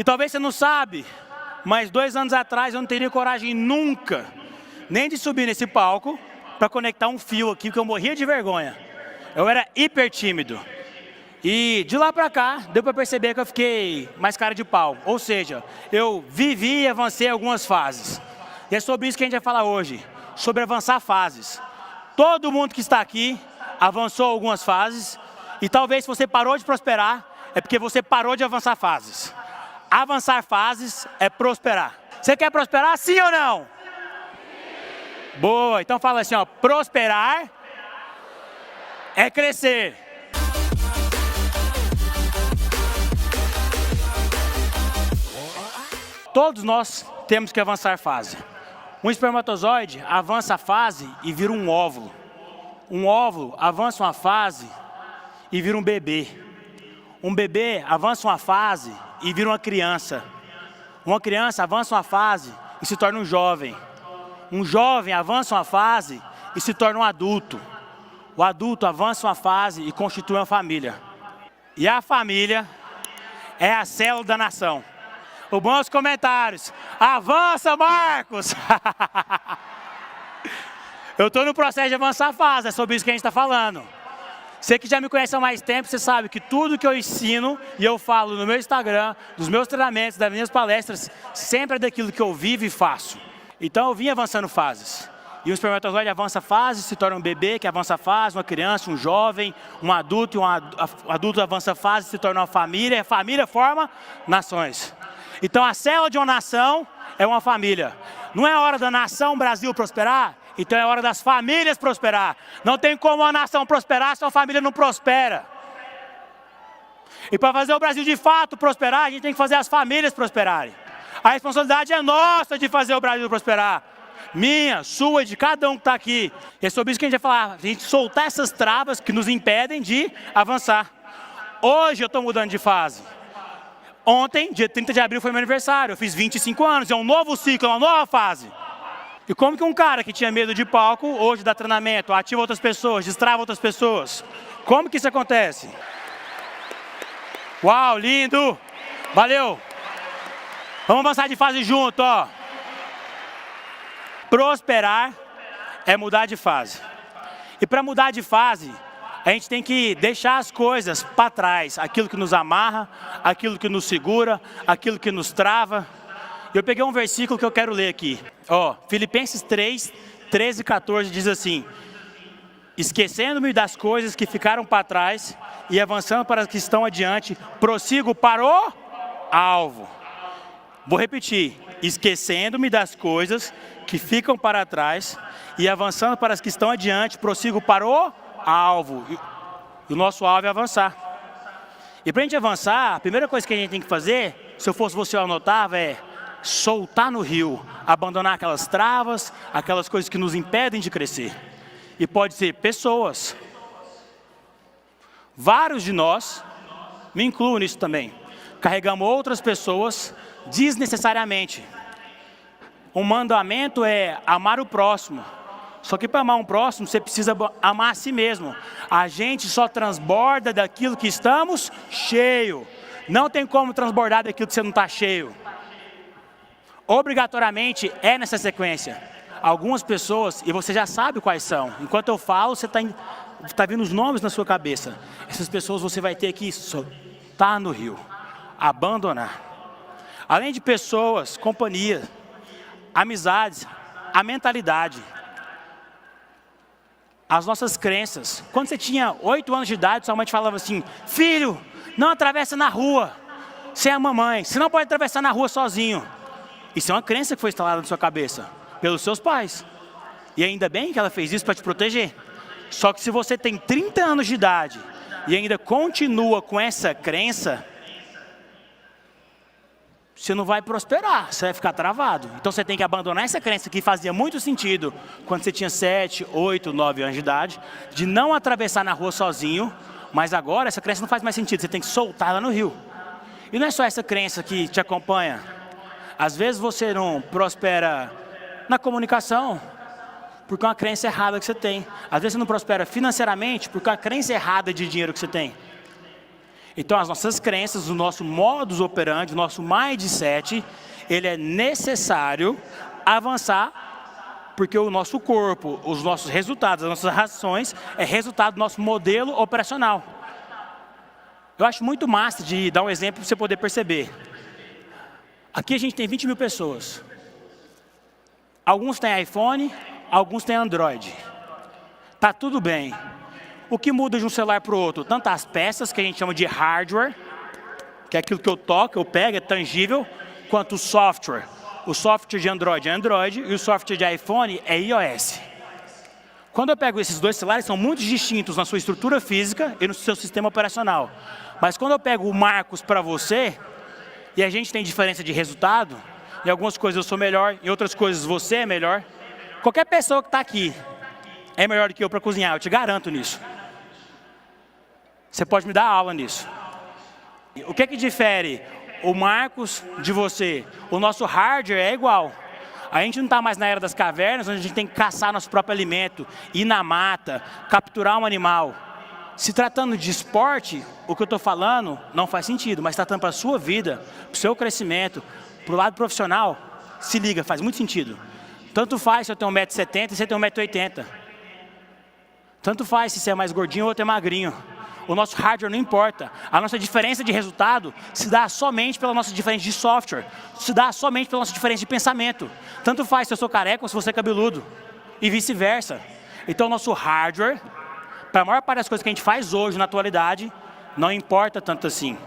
E talvez você não sabe, mas 2 anos atrás eu não teria coragem nunca, nem de subir nesse palco, para conectar um fio aqui, porque eu morria de vergonha. Eu era hiper tímido. E de lá para cá, deu para perceber que eu fiquei mais cara de pau. Ou seja, eu vivi e avancei algumas fases. E é sobre isso que a gente vai falar hoje, sobre avançar fases. Todo mundo que está aqui avançou algumas fases, e talvez se você parou de prosperar, é porque você parou de avançar fases. Avançar fases é prosperar. Você quer prosperar, sim ou não? Boa, então fala assim, ó, prosperar é crescer. Todos nós temos que avançar fase. Um espermatozoide avança a fase e vira um óvulo. Um óvulo avança uma fase e vira um bebê. Um bebê avança uma fase e vira uma criança. Uma criança avança uma fase e se torna um jovem. Um jovem avança uma fase e se torna um adulto. O adulto avança uma fase e constitui uma família. E a família é a célula da nação. Os bons comentários. Avança, Marcos! Eu estou no processo de avançar a fase, é sobre isso que a gente está falando. Você que já me conhece há mais tempo, você sabe que tudo que eu ensino e eu falo no meu Instagram, dos meus treinamentos, das minhas palestras, sempre é daquilo que eu vivo e faço. Então eu vim avançando fases. E um espermatozoide avança fase, se torna um bebê que avança fase, uma criança, um jovem, um adulto, e um adulto avança fase, se torna uma família, e a família forma nações. Então a célula de uma nação é uma família. Não é hora da nação Brasil prosperar? Então é hora das famílias prosperar. Não tem como uma nação prosperar se uma família não prospera. E para fazer o Brasil de fato prosperar, a gente tem que fazer as famílias prosperarem. A responsabilidade é nossa de fazer o Brasil prosperar. Minha, sua, de cada um que está aqui. E é sobre isso que a gente vai falar. A gente soltar essas travas que nos impedem de avançar. Hoje eu estou mudando de fase. Ontem, dia 30 de abril, foi meu aniversário. Eu fiz 25 anos, é um novo ciclo, é uma nova fase. E como que um cara que tinha medo de palco, hoje dá treinamento, ativa outras pessoas, destrava outras pessoas? Como que isso acontece? Uau, lindo! Valeu! Vamos avançar de fase junto, ó. Prosperar é mudar de fase. E para mudar de fase, a gente tem que deixar as coisas para trás. Aquilo que nos amarra, aquilo que nos segura, aquilo que nos trava. Eu peguei um versículo que eu quero ler aqui. Ó, Filipenses 3, 13 e 14 diz assim: esquecendo-me das coisas que ficaram para trás e avançando para as que estão adiante, prossigo para o alvo. Vou repetir. Esquecendo-me das coisas que ficam para trás e avançando para as que estão adiante, prossigo para o alvo. E o nosso alvo é avançar. E para a gente avançar, a primeira coisa que a gente tem que fazer, se eu fosse você, eu anotava, é soltar no rio, abandonar aquelas travas, aquelas coisas que nos impedem de crescer. E pode ser pessoas. Vários de nós, me incluo nisso também, carregamos outras pessoas desnecessariamente. O mandamento é amar o próximo. Só que para amar um próximo, você precisa amar a si mesmo. A gente só transborda daquilo que estamos cheio. Não tem como transbordar daquilo que você não está cheio. Obrigatoriamente é nessa sequência. Algumas pessoas, e você já sabe quais são. Enquanto eu falo, você está vindo os nomes na sua cabeça. Essas pessoas você vai ter que soltar no rio. Abandonar. Além de pessoas, companhia, amizades, a mentalidade. As nossas crenças. Quando você tinha 8 anos de idade, sua mãe te falava assim: filho, não atravessa na rua sem a mamãe. Você não pode atravessar na rua sozinho. Isso é uma crença que foi instalada na sua cabeça pelos seus pais. E ainda bem que ela fez isso para te proteger. Só que se você tem 30 anos de idade e ainda continua com essa crença, você não vai prosperar, você vai ficar travado. Então você tem que abandonar essa crença que fazia muito sentido quando você tinha 7, 8, 9 anos de idade, de não atravessar na rua sozinho, mas agora essa crença não faz mais sentido, você tem que soltar ela no rio. E não é só essa crença que te acompanha. Às vezes você não prospera na comunicação, porque é uma crença errada que você tem. Às vezes você não prospera financeiramente, porque é uma crença errada de dinheiro que você tem. Então as nossas crenças, o nosso modus operandi, o nosso mindset, ele é necessário avançar, porque o nosso corpo, os nossos resultados, as nossas ações, é resultado do nosso modelo operacional. Eu acho muito massa de dar um exemplo para você poder perceber. Aqui a gente tem 20 mil pessoas. Alguns têm iPhone, alguns têm Android. Tá tudo bem. O que muda de um celular para o outro? Tanto as peças, que a gente chama de hardware, que é aquilo que eu toco, eu pego, é tangível, quanto o software. O software de Android é Android e o software de iPhone é iOS. Quando eu pego esses dois celulares, são muito distintos na sua estrutura física e no seu sistema operacional. Mas quando eu pego o Marcos para você, e a gente tem diferença de resultado, em algumas coisas eu sou melhor, em outras coisas você é melhor. Qualquer pessoa que está aqui é melhor do que eu para cozinhar, eu te garanto nisso. Você pode me dar aula nisso. O que difere o Marcos de você? O nosso hardware é igual. A gente não está mais na era das cavernas, onde a gente tem que caçar nosso próprio alimento, ir na mata, capturar um animal. Se tratando de esporte, o que eu estou falando não faz sentido, mas tratando para a sua vida, para o seu crescimento, para o lado profissional, se liga, faz muito sentido. Tanto faz se eu tenho 1,70 m e você tem 1,80 m. Tanto faz se você é mais gordinho ou outro é magrinho. O nosso hardware não importa. A nossa diferença de resultado se dá somente pela nossa diferença de software. Se dá somente pela nossa diferença de pensamento. Tanto faz se eu sou careca ou se você é cabeludo. E vice-versa. Então o nosso hardware, para a maior parte das coisas que a gente faz hoje, na atualidade, não importa tanto assim.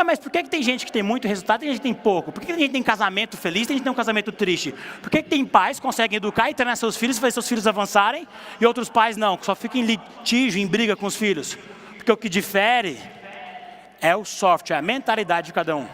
Mas por que tem gente que tem muito resultado e tem gente que tem pouco? Por que tem gente que tem casamento feliz e tem gente que tem um casamento triste? Por que tem pais que conseguem educar e treinar seus filhos e fazer seus filhos avançarem e outros pais não, que só ficam em litígio, em briga com os filhos? Porque o que difere é o software, a mentalidade de cada um.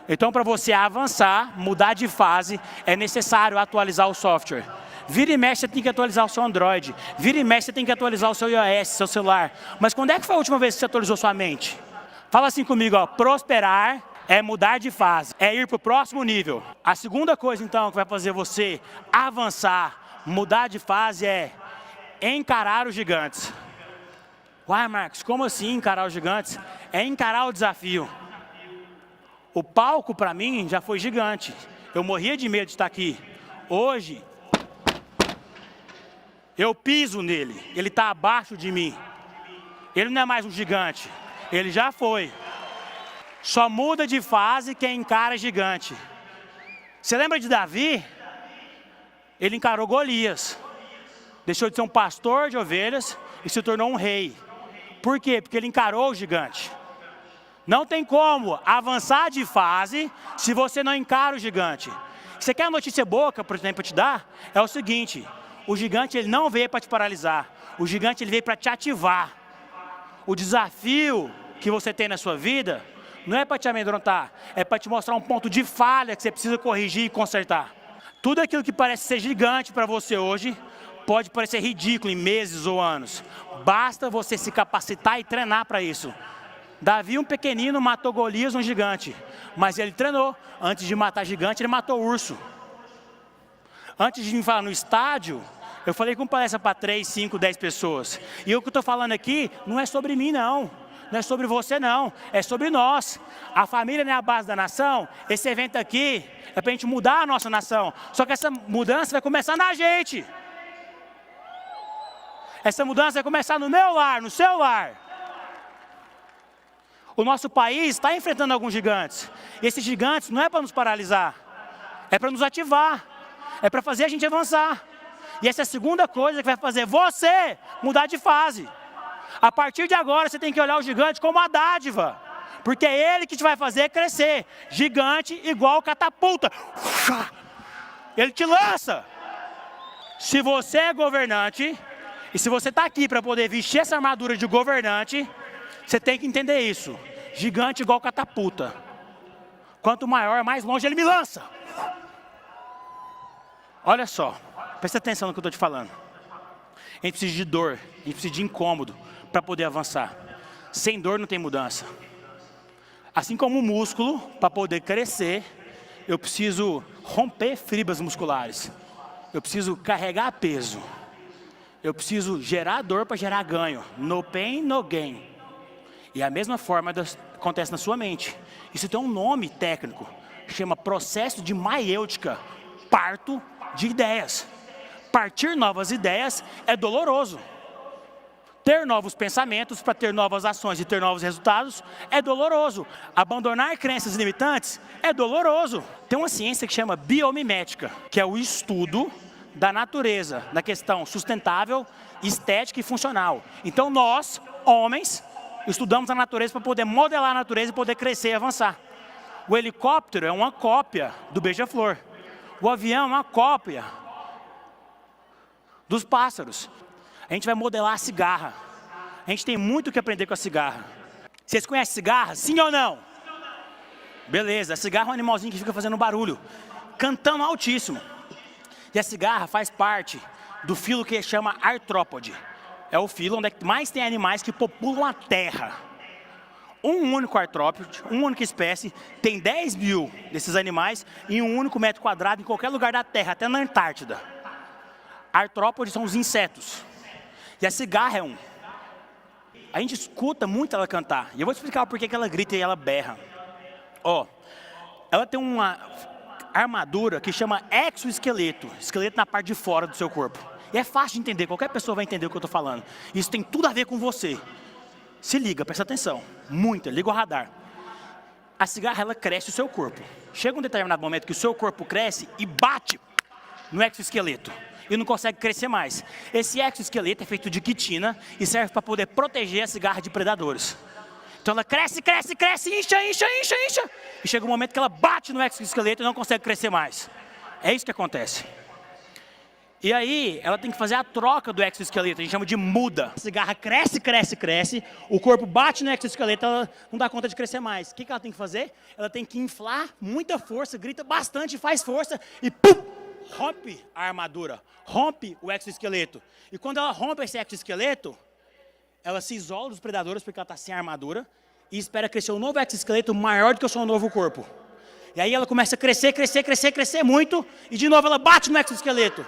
Então, para você avançar, mudar de fase, é necessário atualizar o software. Vira e mexe, você tem que atualizar o seu Android. Vira e mexe, você tem que atualizar o seu iOS, seu celular. Mas quando é que foi a última vez que você atualizou sua mente? Fala assim comigo, ó, prosperar é mudar de fase, é ir para o próximo nível. A segunda coisa, então, que vai fazer você avançar, mudar de fase é encarar os gigantes. Uai, Marcos, como assim encarar os gigantes? É encarar o desafio. O palco, para mim, já foi gigante. Eu morria de medo de estar aqui. Hoje, eu piso nele. Ele está abaixo de mim. Ele não é mais um gigante. Ele já foi. Só muda de fase quem encara gigante. Você lembra de Davi? Ele encarou Golias. Deixou de ser um pastor de ovelhas e se tornou um rei. Por quê? Porque ele encarou o gigante. Não tem como avançar de fase se você não encara o gigante. Você quer uma notícia boa, por exemplo, para te dar? É o seguinte, o gigante ele não veio para te paralisar. O gigante ele veio para te ativar. O desafio que você tem na sua vida não é para te amedrontar, é para te mostrar um ponto de falha que você precisa corrigir e consertar. Tudo aquilo que parece ser gigante para você hoje, pode parecer ridículo em meses ou anos. Basta você se capacitar e treinar para isso. Davi, um pequenino, matou Golias, um gigante. Mas ele treinou. Antes de matar gigante, ele matou urso. Antes de me falar no estádio, eu falei com palestra para 3, 5, 10 pessoas. E o que eu estou falando aqui não é sobre mim, não. Não é sobre você, não. É sobre nós. A família não é a base da nação. Esse evento aqui é para a gente mudar a nossa nação. Só que essa mudança vai começar na gente. Essa mudança vai começar no meu lar, no seu lar. O nosso país está enfrentando alguns gigantes. E esses gigantes não é para nos paralisar, é para nos ativar, é para fazer a gente avançar. E essa é a segunda coisa que vai fazer você mudar de fase. A partir de agora você tem que olhar o gigante como uma dádiva, porque é ele que te vai fazer crescer. Gigante igual catapulta. Ele te lança. Se você é governante, e se você está aqui para poder vestir essa armadura de governante, você tem que entender isso. Gigante igual catapulta. Quanto maior, mais longe ele me lança. Olha só, presta atenção no que eu estou te falando. A gente precisa de dor, a gente precisa de incômodo para poder avançar. Sem dor não tem mudança. Assim como o músculo, para poder crescer, eu preciso romper fibras musculares. Eu preciso carregar peso. Eu preciso gerar dor para gerar ganho. No pain, no gain. E a mesma forma acontece na sua mente. Isso tem um nome técnico, chama processo de maiêutica, parto de ideias. Partir novas ideias é doloroso. Ter novos pensamentos para ter novas ações e ter novos resultados é doloroso. Abandonar crenças limitantes é doloroso. Tem uma ciência que chama biomimética, que é o estudo da natureza, da questão sustentável, estética e funcional. Então nós, homens, estudamos a natureza para poder modelar a natureza e poder crescer e avançar. O helicóptero é uma cópia do beija-flor. O avião é uma cópia dos pássaros. A gente vai modelar a cigarra. A gente tem muito o que aprender com a cigarra. Vocês conhecem cigarra? Sim ou não? Beleza, a cigarra é um animalzinho que fica fazendo barulho, cantando altíssimo. E a cigarra faz parte do filo que chama artrópode. É o filo onde mais tem animais que populam a terra. Um único artrópode, uma única espécie, tem 10 mil desses animais em um único metro quadrado em qualquer lugar da terra, até na Antártida. Artrópodes são os insetos. E a cigarra é um. A gente escuta muito ela cantar. E eu vou explicar o porquê que ela grita e ela berra. Ó, ela tem uma armadura que chama exoesqueleto. Esqueleto na parte de fora do seu corpo. E é fácil de entender, qualquer pessoa vai entender o que eu estou falando. Isso tem tudo a ver com você. Se liga, presta atenção. Muita, liga o radar. A cigarra, ela cresce o seu corpo. Chega um determinado momento que o seu corpo cresce e bate no exoesqueleto. E não consegue crescer mais. Esse exoesqueleto é feito de quitina e serve para poder proteger a cigarra de predadores. Então ela cresce, cresce, cresce, incha. E chega um momento que ela bate no exoesqueleto e não consegue crescer mais. É isso que acontece. E aí, ela tem que fazer a troca do exoesqueleto, a gente chama de muda. A cigarra cresce, cresce, cresce, o corpo bate no exoesqueleto, ela não dá conta de crescer mais. O que ela tem que fazer? Ela tem que inflar muita força, grita bastante, faz força e pum! Rompe a armadura, rompe o exoesqueleto. E quando ela rompe esse exoesqueleto, ela se isola dos predadores porque ela está sem armadura e espera crescer um novo exoesqueleto maior do que o seu novo corpo. E aí ela começa a crescer muito e de novo ela bate no exoesqueleto.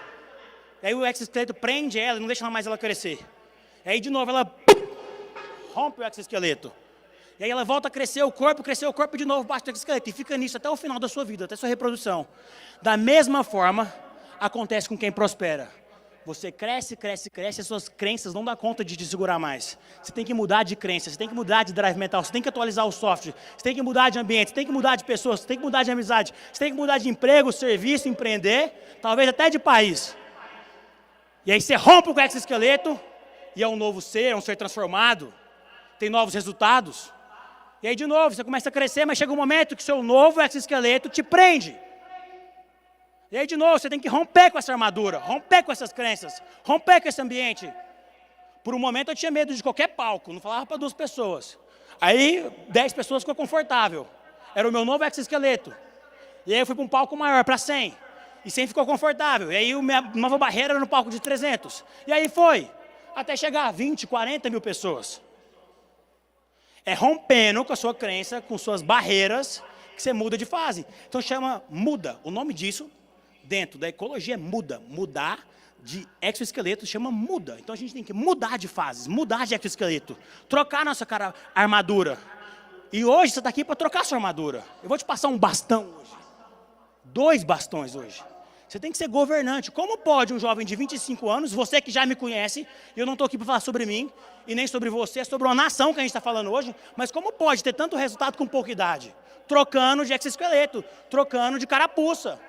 E aí o exoesqueleto prende ela e não deixa mais ela crescer. E aí de novo ela rompe o exoesqueleto. E aí ela volta a crescer o corpo de novo, bate no exoesqueleto. E fica nisso até o final da sua vida, até a sua reprodução. Da mesma forma, acontece com quem prospera. Você cresce, e as suas crenças não dão conta de te segurar mais. Você tem que mudar de crença, você tem que mudar de drive mental, você tem que atualizar o software, você tem que mudar de ambiente, você tem que mudar de pessoas, você tem que mudar de amizade, você tem que mudar de emprego, serviço, empreender, talvez até de país. E aí você rompe o exoesqueleto e é um novo ser, é um ser transformado, tem novos resultados. E aí de novo você começa a crescer, mas chega um momento que seu novo exoesqueleto te prende. E aí de novo você tem que romper com essa armadura, romper com essas crenças, romper com esse ambiente. Por um momento eu tinha medo de qualquer palco, não falava para 2 pessoas. Aí 10 pessoas ficou confortável. Era o meu novo exoesqueleto. E aí eu fui para um palco maior, para 100. E 100 ficou confortável. E aí a minha nova barreira era no palco de 300. E aí foi, até chegar a 20, 40 mil pessoas. É rompendo com a sua crença, com suas barreiras, que você muda de fase. Então chama muda. O nome disso, dentro da ecologia, é muda. Mudar de exoesqueleto chama muda. Então a gente tem que mudar de fases, mudar de exoesqueleto. Trocar nossa armadura. E hoje você está aqui para trocar sua armadura. Eu vou te passar um bastão hoje. 2 bastões hoje. Você tem que ser governante. Como pode um jovem de 25 anos, você que já me conhece, eu não estou aqui para falar sobre mim, e nem sobre você, é sobre uma nação que a gente está falando hoje, mas como pode ter tanto resultado com pouca idade? Trocando de exoesqueleto, trocando de carapuça,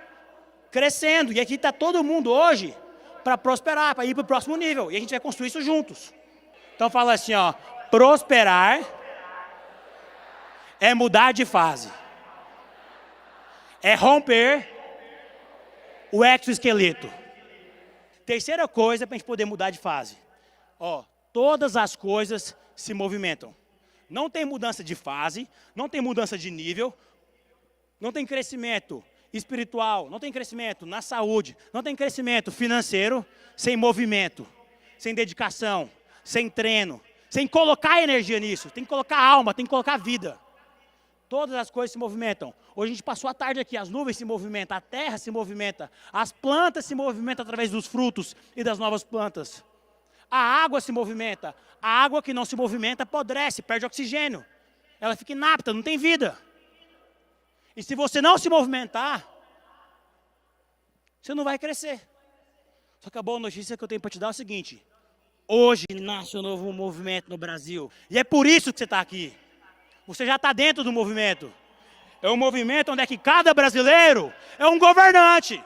crescendo. E aqui está todo mundo hoje para prosperar, para ir para o próximo nível. E a gente vai construir isso juntos. Então fala assim, ó, prosperar é mudar de fase. É romper o exoesqueleto. Terceira coisa para a gente poder mudar de fase. Ó, todas as coisas se movimentam. Não tem mudança de fase, não tem mudança de nível, não tem crescimento espiritual, não tem crescimento na saúde, não tem crescimento financeiro sem movimento, sem dedicação, sem treino, sem colocar energia nisso. Tem que colocar alma, tem que colocar vida. Todas as coisas se movimentam. Hoje a gente passou a tarde aqui, as nuvens se movimentam, a terra se movimenta, as plantas se movimentam através dos frutos e das novas plantas. A água se movimenta, a água que não se movimenta apodrece, perde oxigênio. ela fica inapta, não tem vida. E se você não se movimentar, você não vai crescer. Só que a boa notícia que eu tenho para te dar é o seguinte: hoje nasce um novo movimento no Brasil. E é por isso que você está aqui. Você já está dentro do movimento. É um movimento onde é que cada brasileiro é um governante.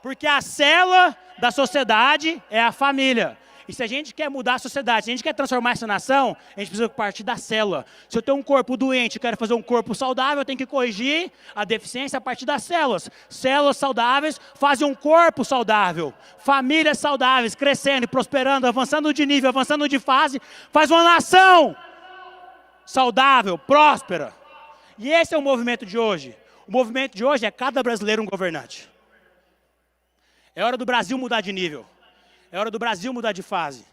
Porque a célula da sociedade é a família. E se a gente quer mudar a sociedade, se a gente quer transformar essa nação, a gente precisa partir da célula. Se eu tenho um corpo doente e quero fazer um corpo saudável, eu tenho que corrigir a deficiência a partir das células. Células saudáveis fazem um corpo saudável. Famílias saudáveis, crescendo e prosperando, avançando de nível, avançando de fase, faz uma nação saudável, próspera. E esse é o movimento de hoje. O movimento de hoje é cada brasileiro um governante. É hora do Brasil mudar de nível. É hora do Brasil mudar de fase.